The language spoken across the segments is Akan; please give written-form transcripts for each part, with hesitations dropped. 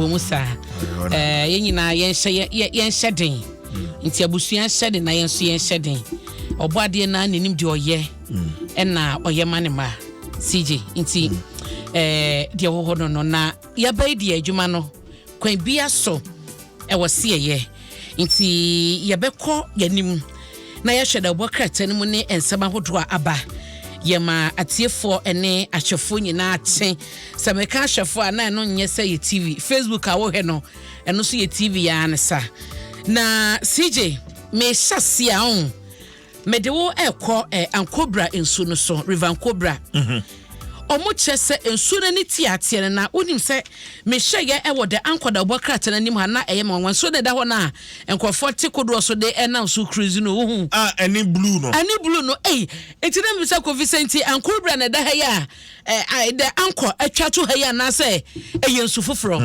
wo musa yenyina yenhye den nti abusua hyede na yenso yenhye den oboade na nanim de oye na oye manema CJ nti de wo no na yabai de adwuma no kwan bia so wo se ye nti yebekọ yanim na yehwe da bokrata ne mu ne ensema hodo aba yema atiefo ene ahwefo nyina ache sameka ahwefo ana no nye se ye TV Facebook awo he no eno so ye TV ya ansa na CJ me hyase a on me de wo ekọ ankobra ensu no so river ankobra omo chese ensu na ni tiatie na onim se me hye e wo de ankoda bokrata na nim ha na eye ma so de da ho na enkofo tikodo so de na so cruise no hu any blue no enti na me se ko Vicenti ankobra na da ha ya de anko atwa to ha ya na se eye ensu foforo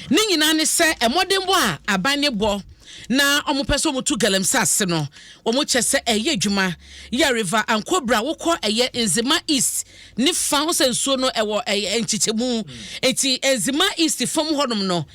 ni nyina ne se emodembo a abane bo na omopeso mutu galamsase no omo chese eye adwuma ya river ankobra wokọ eye enzima east ni fa ho senso no ewo enchichemu enti enzima east fam hodom no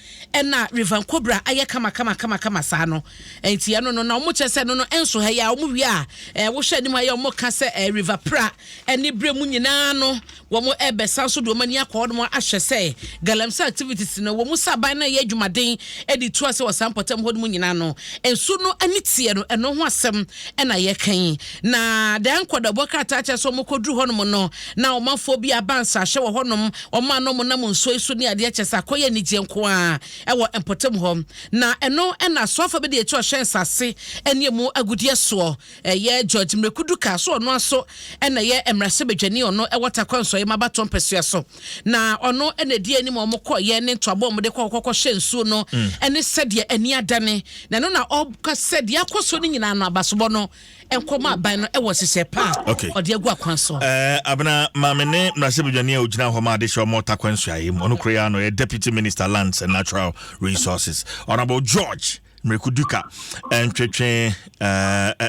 na river ankobra aye kama sa no enti ya no na omo chese no enso ha ya omo wi a wo hwe nim ha ya omo ka se river pra eni bremu nyina no wo mo ebesa so do mani akodom ahwe se galamsa activities no wo mo saban na ye adwumaden edi to ase wo sampotem hodom nyina no ensu no anitie no eno ho asem na ye kan na dan kwada bokata ache so mokodru honom no na omafo bi abansa hye wo honom oma no mo na mo nso isu ne ade ache sa koye ni jenko a ewo empotem hom na eno na sofa be de echo hwensase ene mu agudie so ye George Mrekudu ka so no aso na ye emrase bedwani ono ewota kwanso ye mabaton pesua so na ono na die ani mo koye ne ntoabo mo de kokoko hyensu no ene sede ani adane na no na oka sede akoso ni nyina no abasobo no enkoma ban no ewo sese pa ode agu akwanso abna mamene mrase bedwani a ogina ho ma de hwe mo ta kwanso ayi mo no krea no ye Deputy Minister Lands and Natural Resources Honorable George Mrekuduka entwetwe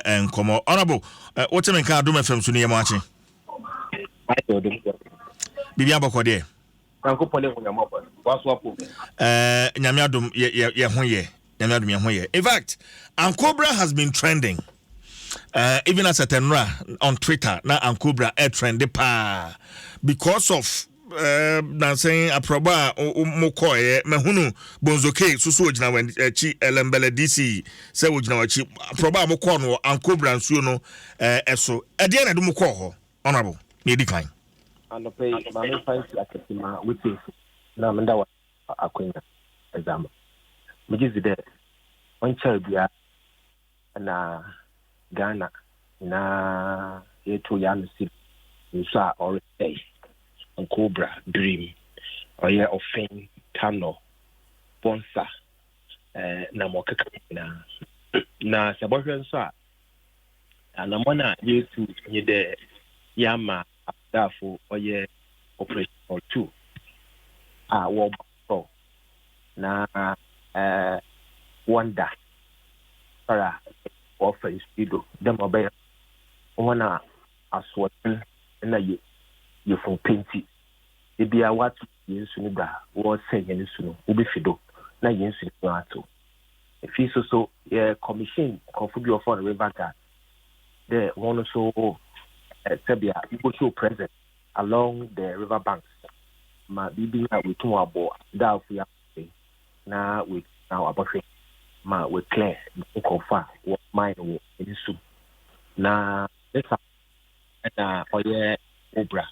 enkomo Honorable what me kan Adom FM so ne yemo achi Bibi abokode Franco Pole Hunyamo Dwaso Apo Nyame Adom ye ho ye Nyame Adom ye ho ye. In fact, Ankobra has been trending even as a tenra on Twitter na Ankobra trend pa because of na saying aproba mokoye mehunu bonzoke susu ogina wen chi elembele DC se ogina wachi aproba moko no Ankobra nsuo no eso ede na dum ko ho honorable me di kan anope ma me fancy akatima witi na menda wa akwenya exam mijizi de oncha bia na Ghana na yeto ya no si nsa already Ankobra dream oye ofen tano bonsa na mokaka na sabohwe nso a anamona yesu nyede yama afdafo oye operation 2 wo so na wonder para offer studio dem obey wona aswoten na you from painting ebia watu yensu ni da wo sen yensu no wo be fido na yensu ni ato if you so commission contribute for the river guard the one so Serbia people show present along the river banks ma bibi na we tun abo da fu ya na we now about ma we clear ko fa what mine wo yensu na esa na oye obra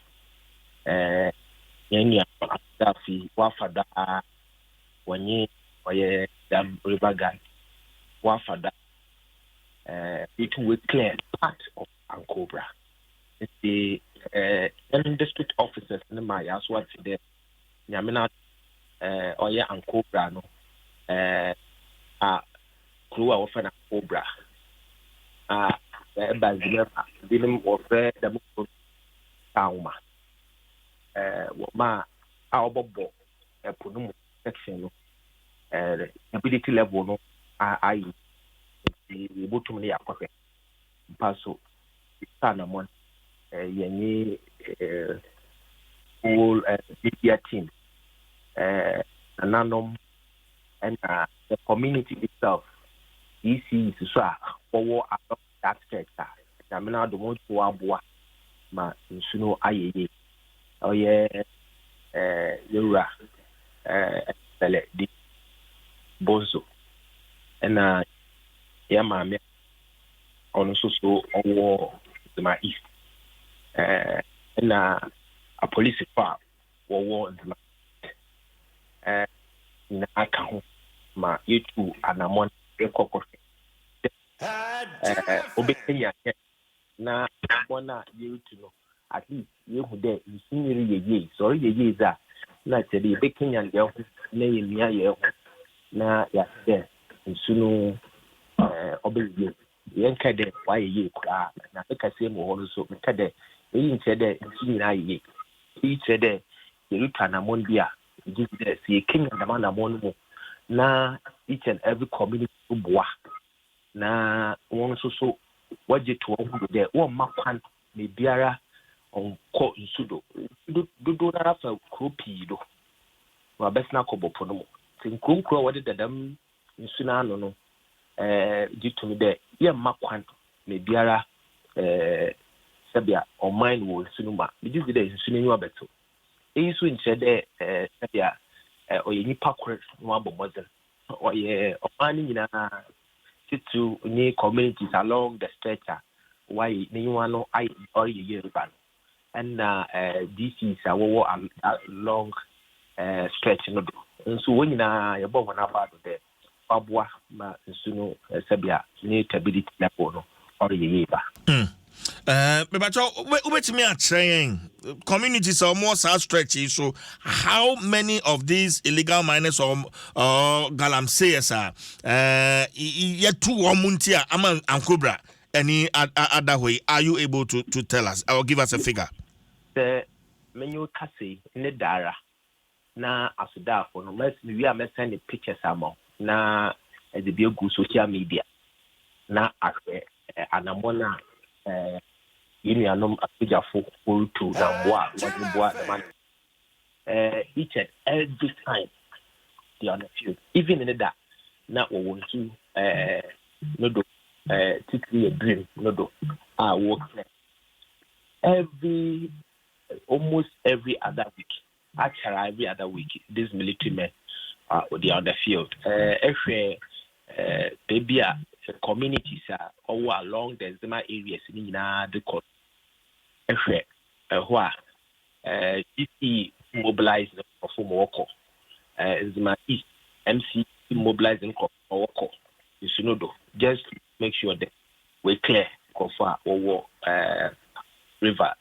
yenya dafi wafada wanye oye dam river guy wafada it will clear part of Ankobra the district officers in my as what the nyamina oye Ankobra no crew of Ankobra bazima bilim ofe da mu tauma woma aobobo eponumu section no ability level no ai the bottom ne akwafe paso sana mon yenye whole media team Nanom, and the community itself. EC is so for that sector. I mean, I don't want to abua ma nsuno aye. Oh yeah, Yura, Bele di Bozo, and Yama on so war to my east, and a police far war to my in account ma you two and I'm on the Obekenya na bona you to know at least you who there you see ye sorry ye za na tell Obekenya there na ye na ya there nsunu obeye yenka de why ye kra na ka se mo ho so ka de yin che de nsina ye yi che de ye ruta na mondia give there see Kenya na na mo na each and every community boa na won so waje to won de won makwan me biara on ko nsudo do na rafa kropi do wa besna ko bopo no tin kunkro wode dadam nsuna no no gitumi de ye makwan me biara sabia on mine wo nsunuma me di de nsuna nyu abeto eyiso nche de sabia oye nipa kor no abomozen oye omani nyina to new communities along the stretch why no I or year ban and this is our long stretch no do so when na your bomb na about the babwa ma nsuno sabia ni stability level no or year ba Bebacho, wait me at saying communities are more south stretchy. So, how many of these illegal miners or galamseyers are yet two or muntia among Ankobra? Any other way? Are you able to tell us or give us a figure? The menu kasi in the dara na asuda for no we are sending pictures among na the bio social media na anamona Union Apijafo to Namboa, the man. Each and every time they are on the field, even in that, not want to no do particularly a dream, no do work almost every other week. Actually, every other week, these military men they are on the field. Baby, communities are all along the Zema areas in the court. DC mobilized for Morocco. Zema East, MC mobilizing for Morocco. You should know, just make sure that we're clear of our river.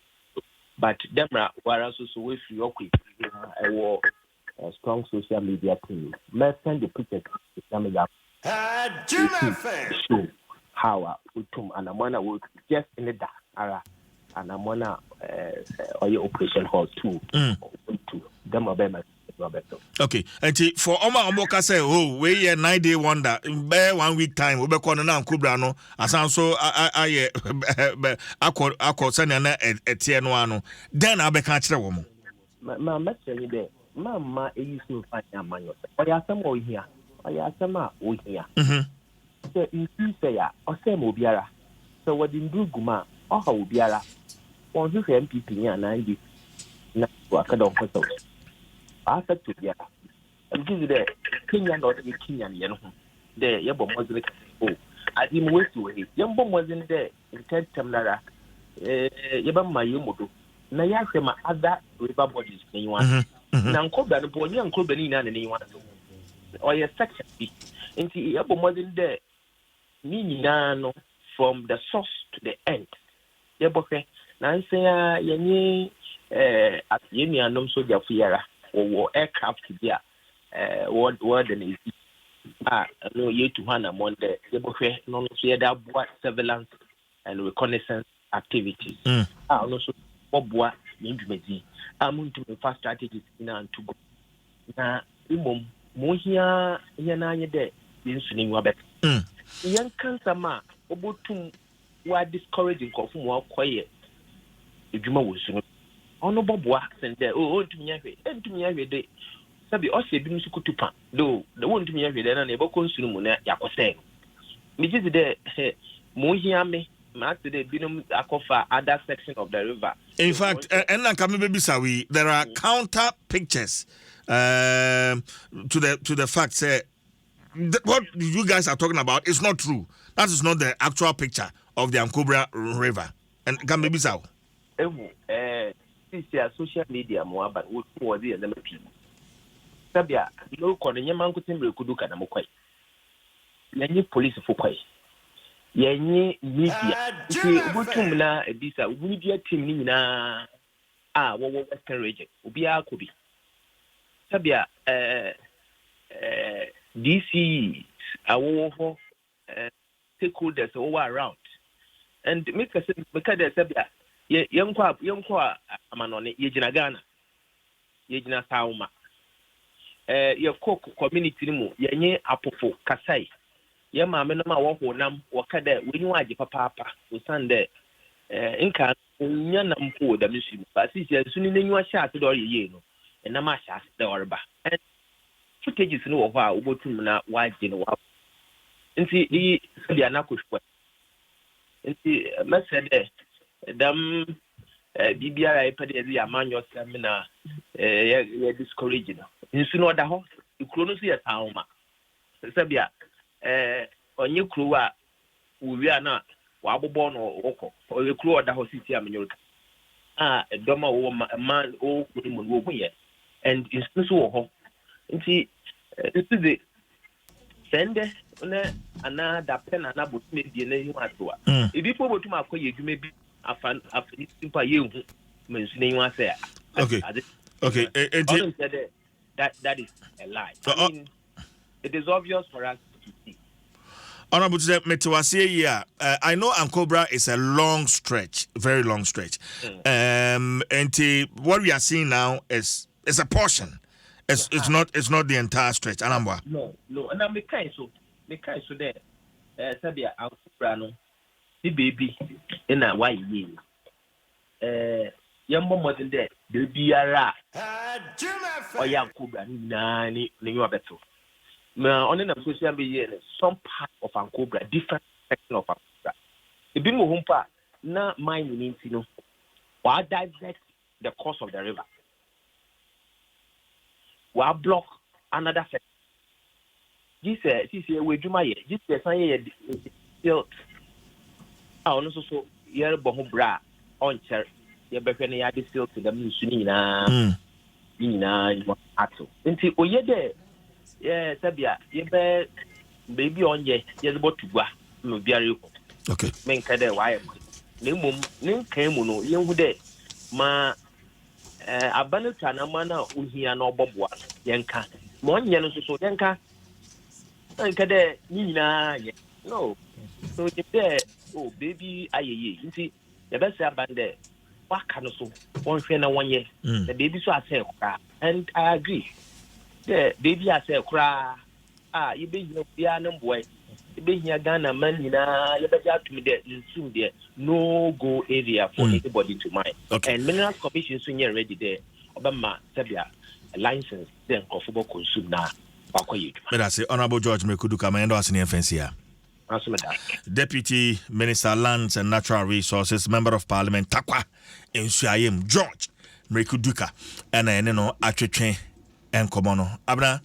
But Demra, whereas also with your quick, a strong social media team. Let's send the pictures to coming up. Show how Utum and Amana work just in the dark. And Amana operation hall too. Them okay, and for Oma Omoka say, oh, we a 9-day wonder, bear 1 week time, we be calling now Kubrano, as also I send an etiano, then I be catch the woman. My message there, Mamma, it is no fight a man. I have some more here. I have some more here. So in say, or say Mobiara. So what in Guma, or how Biara, or who MPP and 90 not work on photos. After to the and give you the Kenyan or the Kenyan, you know, there, your bomb was like, oh, I didn't wait to it. Your bomb wasn't there in 10 Tamara, Yabama Yumodo. Now, you have some other river bodies, anyone. Now, Coba, the boy, young Cobanina, and anyone. Or your section B. And see, your bomb wasn't there. Nino from the source to the end. Your book, now say, Yanni, at Union, so your Fiera. Or aircraft here, word and easy. No, you to Hannah Monday, the buffet, no, that what surveillance and reconnaissance activities. Also, what intimacy. I'm to the fast strategies in and to go. Now, Mohia, Yana, there, in Swing Wabet. Young cancer ma, Obotum, were discouraging Kofu more quiet. The Juma was soon. Honorable Boax and there, oh, to me every day. sabi o se bi nsu kutupa do the won tumi ya hwede na na ebo konsunu mu na yakose me just de mo hia me ma to the binum akofa other section of the river. In fact, and there are counter pictures to the fact say what you guys are talking about is not true. That is not the actual picture of the Ankobra River. And can be so. This is social media more but what was the MP. Sabia, no corner, Yamanko Timber could look at them quite. Any police for quite. Yenye media. Butumna, this a media team na what Western region. Ubia could be. Sabia, DC, our stakeholders all around. And make us because there's Sabia. Young Amanone, Yejina Ghana, Yejina Sauma. Your cook community mo, Yenye Apofo, Kasai. Yama Menama Waho Wakada, when you are Papa, who Sunday, Inca, Yanam for the mission. But since you're soon in your shot or Yeno, and Namasha, the Orba. And footages no of our Ubotumana, white in Wap. And see the Anakush. And see, Messade. Them BBI pedi amanyo seminar discouraging. Insuno da ho ikuro so ya tauma. Sabia onye kuro a uwi ana wa abobo no woko. O kuro da ho city amenyoka. Doma wo man o kunu mu wo ye. And insuno wo ho. Nti this is the sende na ana da pen ana botu medie na hu atoa. Ebi po botu makoye dwuma bi afan simple you mentioning you say okay that is a lie. I mean, it is obvious for us to see. Honorable Metewase, I know Ankobra is a long stretch, very long stretch. And what we are seeing now is a portion. It's not the entire stretch. Anambwa. No, and I'm the kind so there. Sabia Ankobra no. The baby in a white year. Young more than that, there be a rat. Or young Cobra, nani, you better. On in a social media, some part of Ankobra, different section of Ankobra. The Bimo Humpa, not mine, you know, or divert the course of the river. Or block another section. This year, we do my year. This year, still. Also so yer boho bra on chair ye behwe ya still to the musuni na ato nti oye de ye sabia ye be baby onye ye bo tugwa no biare ko okay men ka de why ne mum ne kan mu no ye hu de ma abanu tanama na ohia na oboboa ye nka mo onye no so ye nka de ni na ye no so if there baby ayeye nti the best abande waka no so won hwe na wonye the baby so ase kra and I agree the baby ase kra you be no bia no boy you be here Ghana man na you be just me there nsum there no go area for anybody to mine and minerals commission so near ready there obama sabia license then comfortable consume na bakoyi. But I say Honorable George Mekuduka my endo asini FNCA. Deputy Minister Lands and Natural Resources, Member of Parliament Takwa Nsuayem George Mekuduka and atwetwe enkomono abna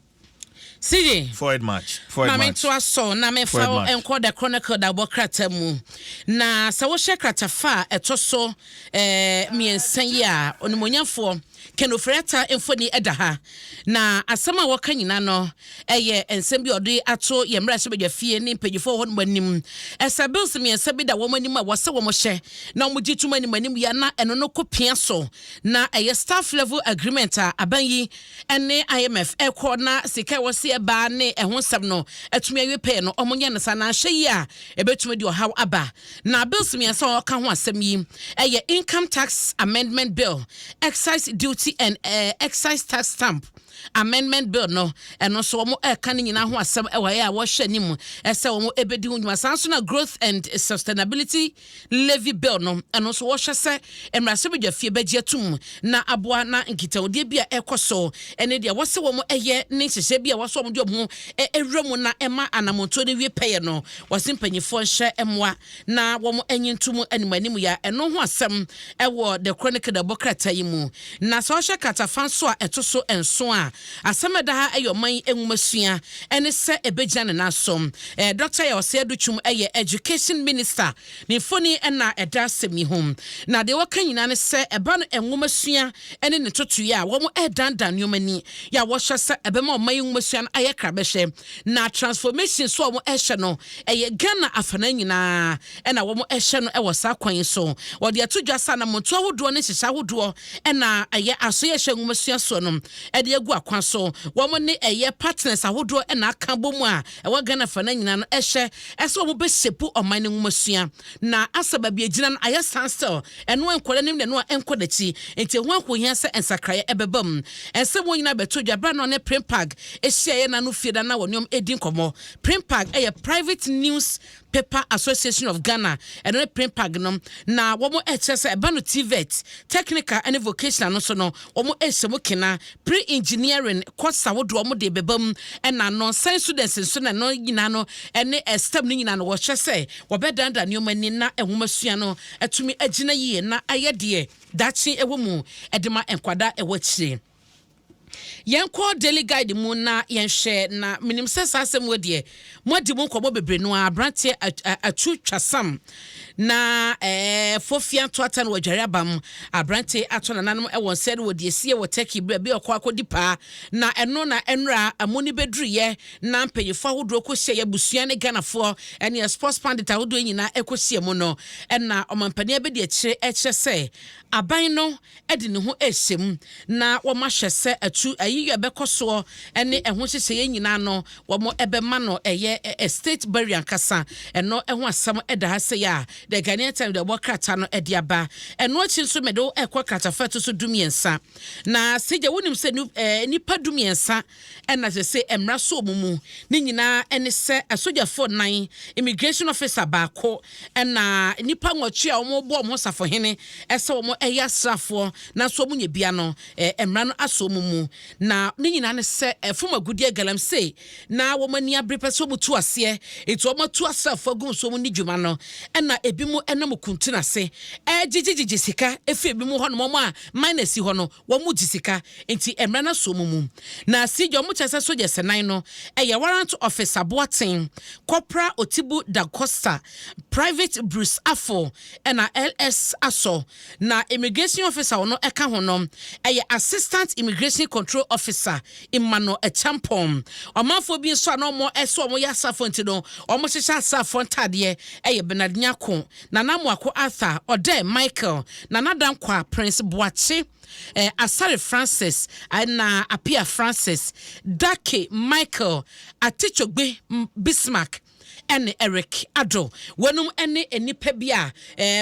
See, forward march. Na me to aso na me fa enko the chronicle da bokrata mu na sa wo hye krata fa etoso miensan yi a onimonyafo kenofreta emfoni edaha na asema woka nyina no eye ensem bi ode ato yemra so bedwa fie ni mpagifo ho manim esa bills miensa bi da wo manim a wose wo mo hye na mo gituma ni manim ya na eno no kopia so na eye staff level agreement a abanyi ene IMF ekọ na sika wose eba ne ehon sam no atumi awe pay no omonye ne sana hye yi a ebetumi di ohaw aba na bills miensa woka ho asem yi eye income tax amendment bill excise duty and excise tax stamp amendment bill no ɛno so wɔn ɛka ne nyinaa ho asɛm ɛwɔ yɛ a wɔhyɛ ne mu ɛsɛ wɔn ɛbɛdi ho nnwuma saa nso na growth and sustainability levy bill no ɛno so wɔhyɛ sɛ mmarahyɛbadwafie bɛgye atum na aboa na nkitahodie bi a ɛkɔ so ɛne deɛ wɔsɛ wɔn ɛyɛ ne nhyehyɛ bi a wɔsɛ wɔn de wɔn ho ɛwura mu na ɛma anamonto ne wie pɛyɛ no wɔsi mpanyinfoɔ nhyɛ ɛmoa na wɔn ɛnyi ntum animanim ya ɛno ho asɛm ɛwɔ the chronicle the bokrata yi mu na sɛ ɔhyɛ katafa nso a ɛto so nso a asɛm ɛda ha ɛyɛ ɔman enwumasua ɛne sɛ ɛbɛgyina ne nasom dr yɛwɔsɛ adutwum ɛyɛ education minister ne mfoni ɛna ɛda asɛm yi ho na deɛ wɔka nyinaa ne sɛ ɛba no enwumasua ɛne ne totoyɛ a wɔn ɛdandan nneɛma ni yɛ wɔhyɛ sɛ ɛbɛma ɔman enwumasua no ayɛ krabɛhyɛ na transformation so a wɔn ɛhyɛ no ɛyɛ Ghana afana nyinaa ɛna wɔn ɛhyɛ no ɛwɔ saa kwan yi so wɔde ato dwa sa na monto ahodoɔ ne hyehyɛ ahodoɔ ɛna ɛyɛ asoyɛ hyɛ enwumasua so no ɛde agu akwan so wɔn ne ɛyɛ partners ahodoɔ ɛna aka bɔ mu a ɛwɔ Ghana afana nyinaa no ɛhyɛ ɛsɛ wɔn bɛhyɛpu ɔman ne enwumasua na asa baabi agyina no ayɛ sansel ɛno nkɔla nim na ɛno nkɔ n'akyi nti ho ahohia sɛ nsakraeɛ ɛbɛba mu ɛsɛ wɔn nyinaa bɛto dwa bra no ne prempag ɛhyia yɛ na no fie da na wɔn edi nkɔmɔ prempag ɛyɛ private news paper association of Ghana ɛno ne prempag no na wɔn ɛkyɛ sɛ ɛba no TVET technical and vocational no so no wɔn ɛhyɛ mu kena pre-engineering course ahodoɔ wɔn de bɛba mu ɛna no science students nso na no nyinaa no ɛne STEM no nyinaa no wɔhyɛ sɛ wɔbɛdanda nneɛma ni na ɛnwomasua no ɛtumi agyina yie na ayɛ deɛ dakye ɛwɔ mu ɛde ma nkwada ɛwɔ akyire yɛnkɔ daily guide mu na yɛnhwɛ na minim sɛ saa asɛm wɔ deɛ moadi mu nkɔmmɔ bebree no a aberanteɛ atu twasam na fofia toata no wɔdware aba mu aberanteɛ ato nananom ɛwɔ nsɛ no wɔde asie wɔ turkey berɛ bi ɔkɔ akɔdi paa na ɛno na ɛnora amoni bɛduruyɛ na mpanyimfoɔ ahodoɔ kɔhyia yɛ abusua ne Ghanafoɔ ɛne sports pandit ahodoɔ nyinaa ɛkɔhyia mu no ɛna ɔmampania bɛdi akyire ɛkyerɛ sɛ aban no ɛde ne ho ɛhyɛ mu na wɔmahyɛ sɛ atu ayiyɛ bɛkɔ soɔ ɛne ɛho hyehyɛ nyinaa no wɔn ɛbɛma no ɛyɛ state burial ankasa ɛno ɛho asɛm ɛda ha sɛ ya the Ghanaian time the krata no ɛde aba ɛno akyi nso mɛde ɛkɔ kratafa to so dumiɛnsa na sɛgya wonim sɛ nipa dumiɛnsa ɛna sɛ mmara so mu ne nyinaa ɛne sɛ asogyafoɔ 9 immigration officer baako ɛna nipa nwɔtwe a wɔn bɔ wɔn safohene ɛsɛ wɔn ɛyɛ asrafoɔ na so wɔn nyɛ bia no mmara no aso mu na ne nyinaa ne sɛ ɛfom agudie galamsey na wɔn ani abere pɛ sɛ wɔn tu aseɛ etu wɔn tu asrafoɔ gu so wɔn ni dwuma no ɛna ebi mu ɛnam kuntun ase gyegyegye sika efi ebi mu hɔ no wɔn a minus hɔ no wɔn mu gye sika nti mmara no so mu na si gye wɔn kyɛ sɛ soja sɛnan no ɛyɛ warrant officer boaten corporal otibu da costa private bruce afo ɛna ls aso na immigration officer wɔn ɛka ho no ɛyɛ assistant immigration control officer imano echampom ɔmanfoɔ bi nso a na wɔn ɛso wɔn yɛ asafo nti no wɔn hyehyɛ asafo ntadeɛ ɛyɛ benadnyako nanamuako arthur ɔdɛ michael nanadankwa prince boache Asare Francis na Apia Francis Dake Michael Atichogbe Bismarck and Eric Ado wonum ene enipa bia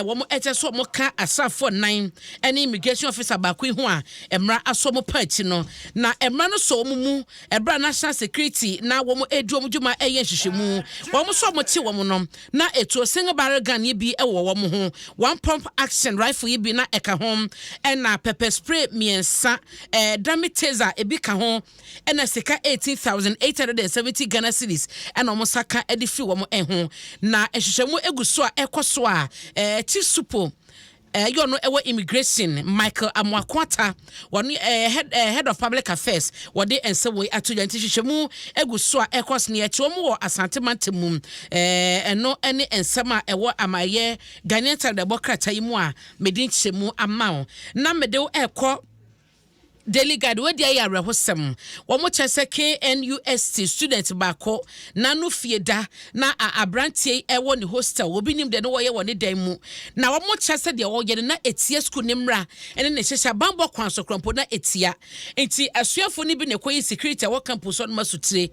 womo eche so mo ka asafo 9 ene immigration officer ba ko hu a emra aso mo party no na emra no so mu ebra national security na womo edu omo dwuma eye hyehyemu womo so mo che womo no na etu single barrel gun yi bi ewo womo ho one pump action rifle yi bi na eka ho na pepper spray miensa damitaser ebi ka ho na sika 18,870 Ghana cedis and omo saka edifi wɔn ɛho na ɛhyehyɛmu egu so a ɛkɔ so a chief supo you know immigration Michael Amwakwata one head of public affairs what they and so we atujanti hyehyɛmu egu so a ɛkɔ so ne ɛkyi wɔn wɔ asante mantemum ɛno ɛne nsɛm a ɛwɔ amaye Ghanaian time the bokrata yi mu a medin hyɛmu ama na mede ɛkɔ daily guide we dey ya rehosem wo mo chese KNUST student baako na no fieda na abrantie ewo ni hostel obi nim de no wo ye wo ne dan mu na wo mo chese de wo ye na etia school nimra ene ne hyehya bambo kwan so krompo na etia enti asuafo ni bi ne koyi security wo campus on masutire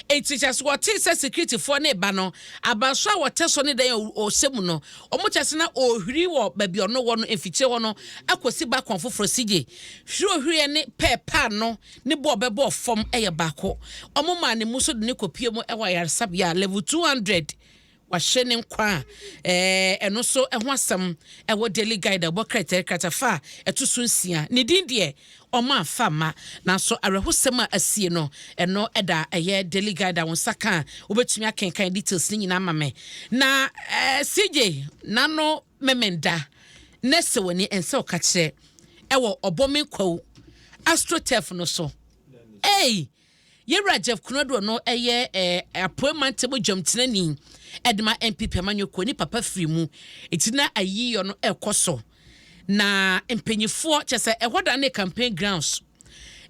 enti chese wo te se security fo na eba no abanso a wo te so ne dan o semu no wo mo chese na ohwiri wo ba bi ono wo no efiche wo no akosi ba kwan foforo sige hwiri ohwiri ne pepa no ne bo bebo fom eye bako omo ma ne muso de ne kopie mu ewa yaresabia level 200 wahye ne nkwa eno so ho asem ewo daily guide abo kratafa etusu nsia ne din de oma fama na so arehosem asie no eno eda eye daily guide won saka obetumi akenkan details ni nyina mame na CJ nano memenda nese woni ense okache ewo obomen kwaw astrotef no so yewra Jeff Kunodo no eye appointment mo jamtenani edma MPP amanyoko ni papa frimu etina ayiyo no ekoso na empenyifo chese ehoda ne campaign grounds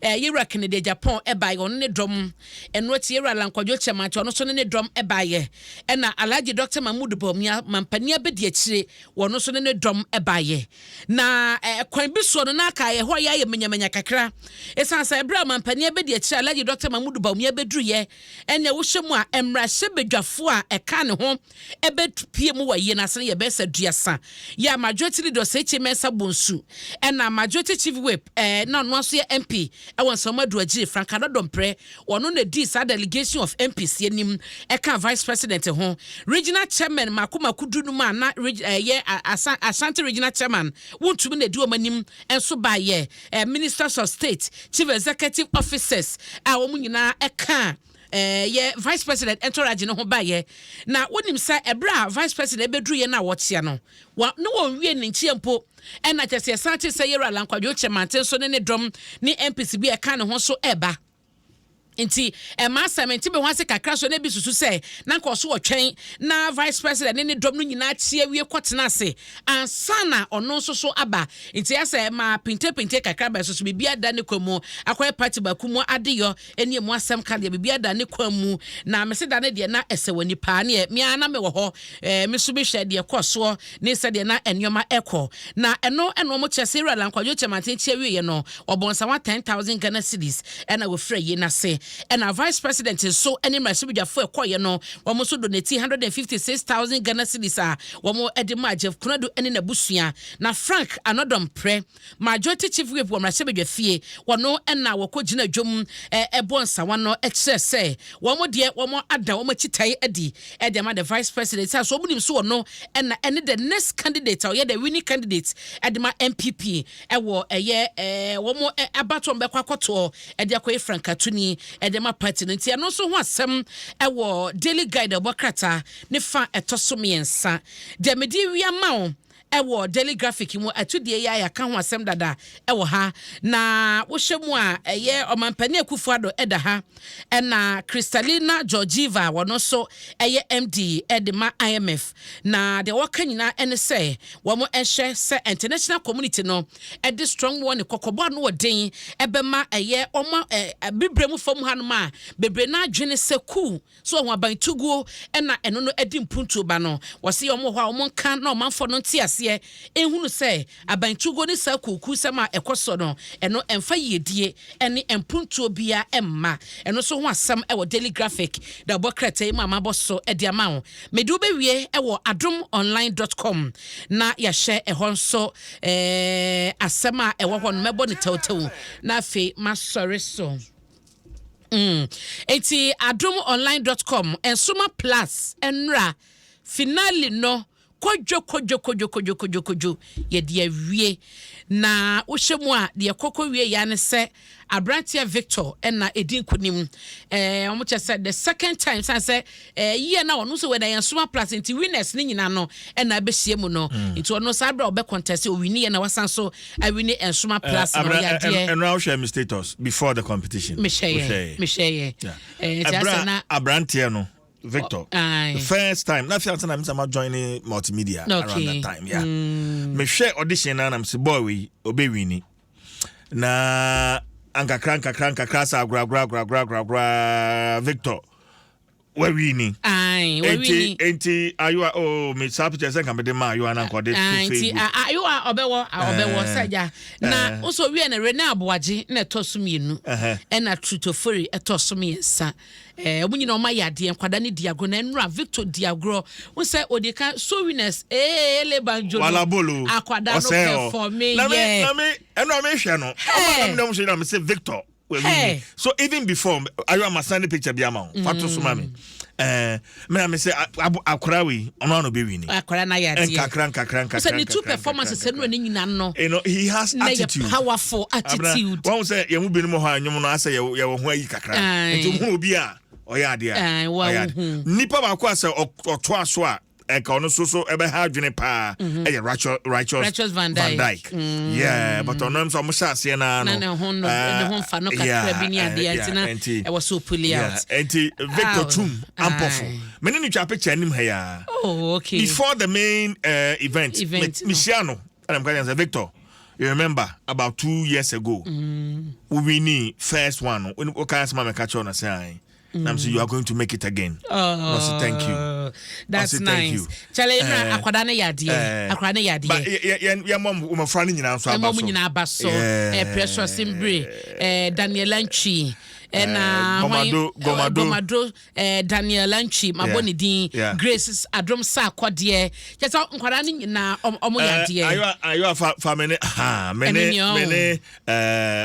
yewra Kennedy Japan ebaye on ne dom eno ti yewra lankwadwo chemacho no so ne dom ebaye na Alhaji Dr. Mahmoud Bawumia mampania bedi akire wono so ne dom ebaye na kwan bi so no na ka ye ho ya ye menyamanya kakra esansa ebra mampania bedi akire Alhaji Dr. Mahmoud Bawumia bedruye ene wo hyemu a emra hye bedwafo a eka ne ho ebepie mu waye na se ye besa duasa ya majority leader sechi mensa bonsu na majority chief whip na no so ye MP ewon somadu agire Frank Adom pre wono na di sa delegation of MPs yanim eka vice president ho regional chairman makoma kudunu ma na ye Ashanti regional chairman wontumi na di omanim enso ba ye ministers of state chief executive officers a wo nyina eka ye vice president entourage no ho ba ye na wonim sa ebra vice president bedru ye na wotia no no won wie ne nchiempo na tese Ashanti say yera lankwadwo chemante so ne dom ni MPC bi eka ne ho so eba nti masamenti be hwase kakra so na bi susu se na nko so wotwen na vice president ne dom no nyina tie wie kwotena ase ansana ono so aba nti ase ma pinte kakra ba so bibia da ne kwamu akwai party ba kumu adeyo eni mu asem ka de bibia da ne kwamu na mese da ne de na ese wani pa ne me ana me wo ho me so bi hwe de koso ne se de na enyoma ekọ na eno mo chese ra lankwadwo chemate tie wie no obonsa 10,000 Ghana cedis na wo frɛ ye na se and our vice president is so any message for a no almost donate 156,000 Ghana cedis womo edema Jeff Kunodo ene na busia na Frank Adom pre majority chief whip wo mrasebe fie wono na wokogina dwom ebonsa wano ekse se womo de womo ada womo chitai adi edema the vice president so wonim so wono na ene the next candidate or the winning candidate edema MPP ewo womo abato mbekwa kwato ede akoye Frank Atuni edema party nti ano so ho asem ewo daily guide obokrata ne fa etosomiensa de medi wia mawo ewo daily graphic mu atudie ya ka ho asem dada ewo ha na wo hwemu a eye omampani akufuado eda ha na Kristalina Georgieva wono so eye MD edema IMF na de waka nyina ene se wo mo ehwe se international community no ede strong one kokobo no odin ebema eye omo bibremu fam hanuma bebre na adwene seku so ho abantuguo na eno no edi mpuntu ba no wo se omo ho a omo kan na omanfo no ntiase ehunu se abantugo ne sakuku sema ekoso no eno emfa yedie ene empuntuo bia emma eno so ho asem ewo daily graphic da bokrata mama boso ediamao medu be wie ewo adomonline.com na ya share ehon so asema ewo hon mebo ne tawtaw na fe masore so eti adomonline.com ensuma plus enra finally no kojo ye de awie na wo hyemu a de kokko wie ya ne se Abrantia Victor na edin kunim omo chese the second time say ye na ono so we da yansoma plus nti winners ni nyina no na behie mu no nti ono sa bra obe contest o wini ye na wasan so I win ensoma plus no ya de and now share my status before the competition me share Abrantia no Victor, the first time, not first time I'm joining multimedia around that time. Yeah, me share audition and I'm say boy we obey wini. Na anka kranka sa gra Victor. where we ni ai where we ni enti ayo oh me sap je say kan be ma ayo na ko de enti ayo obewo saja na also we na Rena Aboaje na etosomienu e na Trutofori etosomiensa omunyina o ma yade nkwada ne diagro na Nura Victor diagro wo say odika sowiness ele banjo akwada no perform ye na me eno me hwe no am say na me say Victor so even before ayo am send the picture bi ama fato so mami me say akorawi ono no be wini akora na yade nkakran so the two performances no ni nyina no you know he has attitude powerful attitude one say ye mu bi no ho anyum no asa ye ho ayi kakra enti hu obi a oya ade a nipa ba ko asa oto aso a eka ono so ebe ha adwene pa righteous Van Dyke yeah but on so mo sha ase na no the hon fa no kakra bi ni ade antina e was so pulley out enti Victor Tum ampofo me ni twa picture nim ha ya oh okay before the main event Michiano and I'm going to say Victor you remember about 2 years ago we need first one when o kan sama me catch on say I'm saying you are going to make it again. Oh, so thank you. That's nice. Chale na akwada na yade. Akwada na yade. But ya mom wo mafra ni nyina so abaso. Mom nyina abaso. Precious Simbre. Daniel Anchi. Na Gomado Daniel Anchi maboni din Grace Adom sa kwade. Yesa nkwada ni nyina omo yade. Ayo fa mene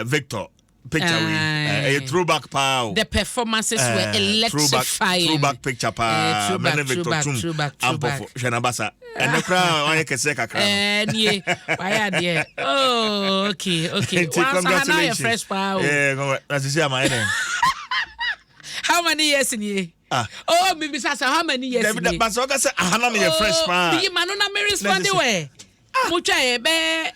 Victor picture a throwback power. The performances were electrifying. Throwback picture power. Throwback. Shenabasa. And the crowd, I can say oh, okay. Congratulations. Fresh power. Yeah, as you see, my name. How many years in here? Oh, maybe Sasa, how many years in here? But so I say, I don't know fresh power. You man, no, me respond the way. Mucha ebe.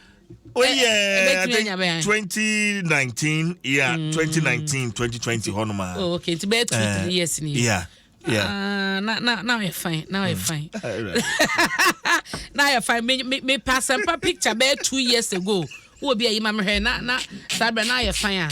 Oh yeah, I think 2019, 2020 honoma. Oh, okay, it's about 2 years in here. Yeah. Now you're fine. Now you're fine. Now you're fine. Me pass a picture about 2 years ago. Who be a imam here? Na, Sabra, now you're fine.